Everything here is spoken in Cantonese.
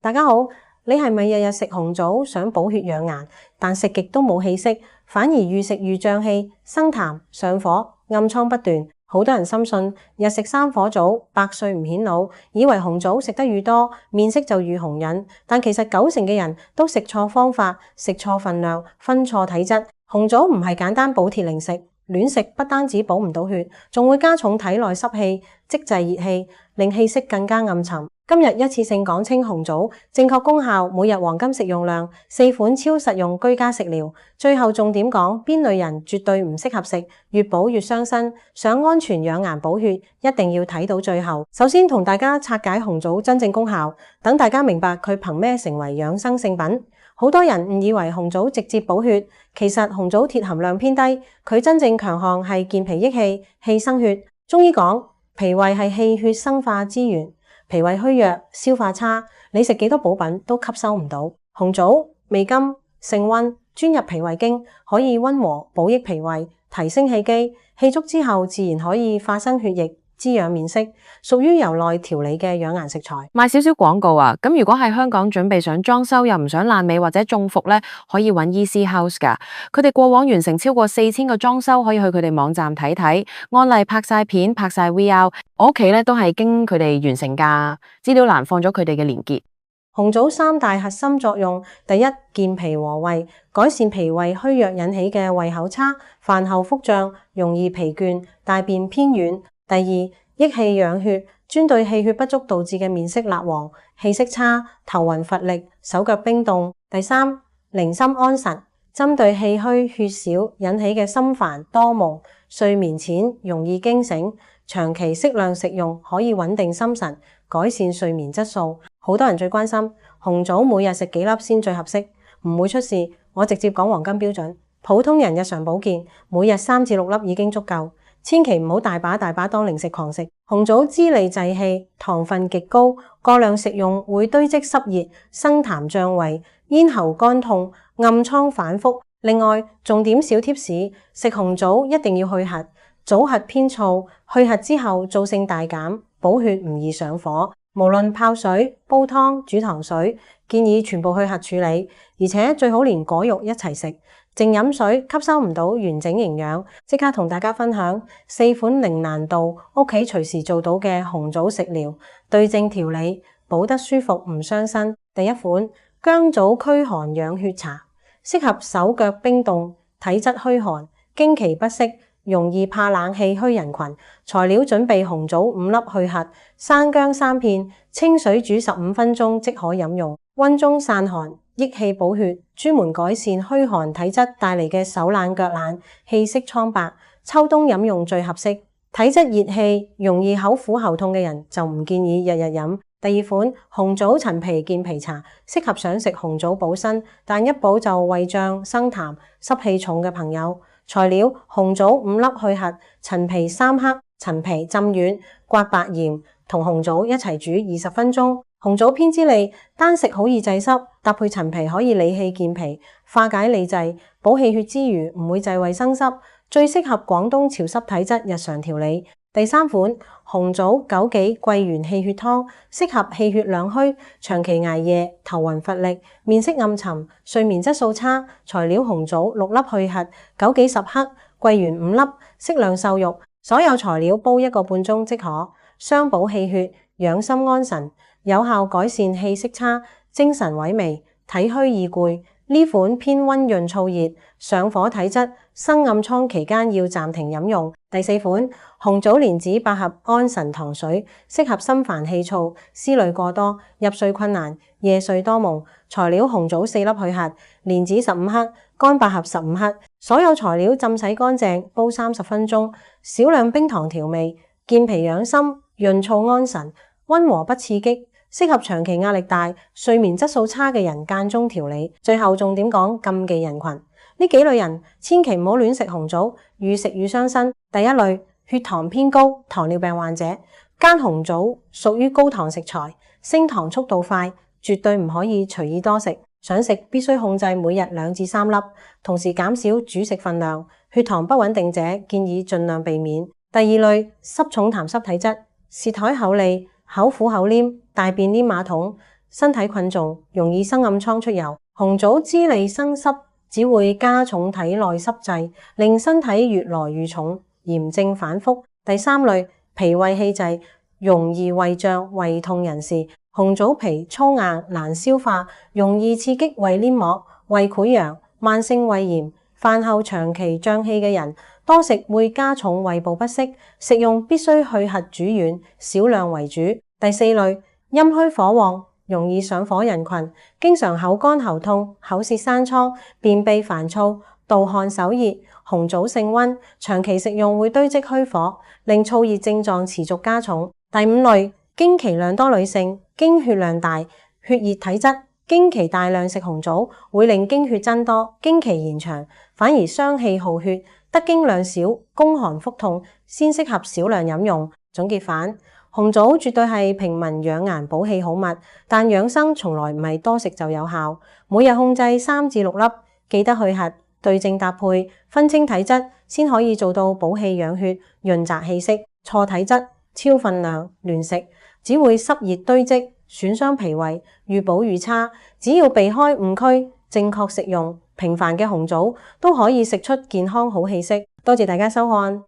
大家好，你係咪日日食紅棗想補血養顏，但食極都冇氣色，反而愈食愈脹氣、生痰、上火、暗瘡不斷？好多人深信日食三顆棗，百歲唔顯老，以為紅棗食得愈多，面色就愈紅潤。但其實90%嘅人都食錯方法、食錯份量、分錯體質。紅棗唔係簡單補鐵零食，亂食不單止補唔到血，仲會加重體內濕氣，積滯熱氣，令氣色更加暗沉。今日一次性講清紅棗正確功效、每日黃金食用量、4款超實用居家食療，最後重點講邊類人絕對唔適合食，越補越傷身。想安全養顏補血，一定要睇到最後。首先同大家拆解紅棗真正功效，等大家明白佢憑咩成為養生聖品。好多人誤以為紅棗直接補血，其實紅棗鐵含量偏低，佢真正強項係健脾益氣、氣生血。中醫講脾胃係氣血生化之源。脾胃虛弱、消化差，你食幾多補品都吸收唔到。紅棗味甘、性溫，專入脾胃經，可以溫和補益脾胃，提升氣機。氣足之後，自然可以化生血液，滋養面色，屬於由內調理嘅養顏食材。賣少少廣告啊！咁如果喺香港準備想裝修又唔想爛尾或者中伏咧，可以揾 EC House 噶。佢哋過往完成超過4000個裝修，可以去佢哋網站睇睇，案例拍晒片、拍晒 VR。我屋企咧都係經佢哋完成噶，資料欄放咗佢哋嘅連結。紅棗三大核心作用：第一，健脾和胃，改善脾胃虛弱引起嘅胃口差、飯後腹脹、容易疲倦、大便偏軟；第二，益氣養血，專對氣血不足導致嘅面色蠟黃、氣色差、頭暈乏力、手腳冰凍；第三，寧心安神，針對氣虛血少引起嘅心煩多夢、睡眠淺、容易驚醒，長期適量食用可以穩定心神，改善睡眠質素。好多人最關心紅棗每日食幾粒先最合適，唔會出事。我直接講黃金標準，普通人日常保健每日3至6粒已經足夠，千祈唔好大把當零食狂食。紅棗滋膩濟氣，糖分極高，過量食用會堆積濕熱，生痰脹胃、咽喉乾痛、暗瘡反覆。另外，重點小貼士，食紅棗一定要去核，棗核偏燥，去核之後燥性大減，補血唔易上火。無論泡水、煲湯、煮糖水，建議全部去核處理，而且最好連果肉一齊食。淨飲水吸收唔到完整營養。即刻同大家分享4款零難度、屋企隨時做到嘅紅棗食療，對症調理，補得舒服唔傷身。第一款薑棗驅寒養血茶，適合手腳冰凍、體質虛寒、經期不適、容易怕冷氣虛人群。材料準備紅棗5粒去核，生薑3片，清水煮15分鐘即可飲用。溫中散寒，益氣補血，專門改善虛寒體質帶嚟嘅手冷腳冷、氣色蒼白。秋冬飲用最合適。體質熱氣、容易口苦喉痛嘅人就唔建議日日飲。第二款紅棗陳皮健脾茶，適合想食紅棗補身，但一補就胃脹、生痰、濕氣重嘅朋友。材料：紅棗5粒去核，陳皮3克，陳皮浸軟，刮白鹽，同紅棗一齊煮20分鐘。紅棗偏滋膩，單食好易滯濕，搭配陳皮可以理氣健脾，化解痢滯，補氣血之餘唔會滯胃生濕，最適合廣東潮濕體質日常調理。第三款紅棗枸杞桂圓氣血湯，適合氣血兩虛、長期捱夜、頭暈乏力、面色暗沉、睡眠質素差。材料：紅棗6粒去核，枸杞10克，桂圓5粒，適量瘦肉。所有材料煲1個半鐘即可，雙補氣血，養心安神，有效改善氣色差、精神萎靡、體虛易攰。呢款偏溫潤燥熱，上火體質、生暗瘡期間要暫停飲用。第四款紅棗蓮子百合安神糖水，適合心煩氣躁、思慮過多、入睡困難、夜睡多夢。材料：紅棗4粒去核，蓮子15克，乾百合15克。所有材料浸洗乾淨，煲30分鐘，少量冰糖調味，健脾養心、潤燥安神，溫和不刺激。適合長期壓力大、睡眠質素差嘅人間中調理。最後重點講禁忌人群，呢幾類人千祈唔好亂食紅棗，愈食愈傷身。第一類，血糖偏高、糖尿病患者，間紅棗屬於高糖食材，升糖速度快，絕對唔可以隨意多食。想食必須控制每日2至3粒，同時減少主食份量。血糖不穩定者建議盡量避免。第二類，濕重痰濕體質，舌苔厚膩、口苦口黏、大便黏馬桶，身體菌重，容易生暗瘡出油。紅棗滋利生濕，只會加重體內濕滯，令身體越來越重，炎症反覆。第三類，脾胃氣滯，容易胃脹、胃痛人士。紅棗皮粗硬難消化，容易刺激胃黏膜、胃潰瘍、慢性胃炎。飯後長期脹氣嘅人，多食會加重胃部不適，食用必須去核煮軟，少量為主。第四類，陰虛火旺，容易上火人群，經常口乾喉痛、口舌生瘡、便秘煩躁、盜汗手熱。紅棗性溫，長期食用會堆積虛火，令燥熱症狀持續加重。第五類，經期量多女性，經血量大，血熱體質。經期大量食紅棗會令經血增多，經期延長，反而傷氣耗血。得經量少、宮寒腹痛，先適合少量飲用。總結返，紅棗絕對係平民養顏補氣好物，但養生從來唔係多食就有效。每日控制3至6粒，記得去核，對症搭配，分清體質，先可以做到補氣養血、潤澤氣息。錯體質、超分量、亂食，只會濕熱堆積，損傷脾胃，愈補愈差。只要避開誤區，正確食用，平凡嘅紅棗都可以食出健康好氣息。多謝大家收看。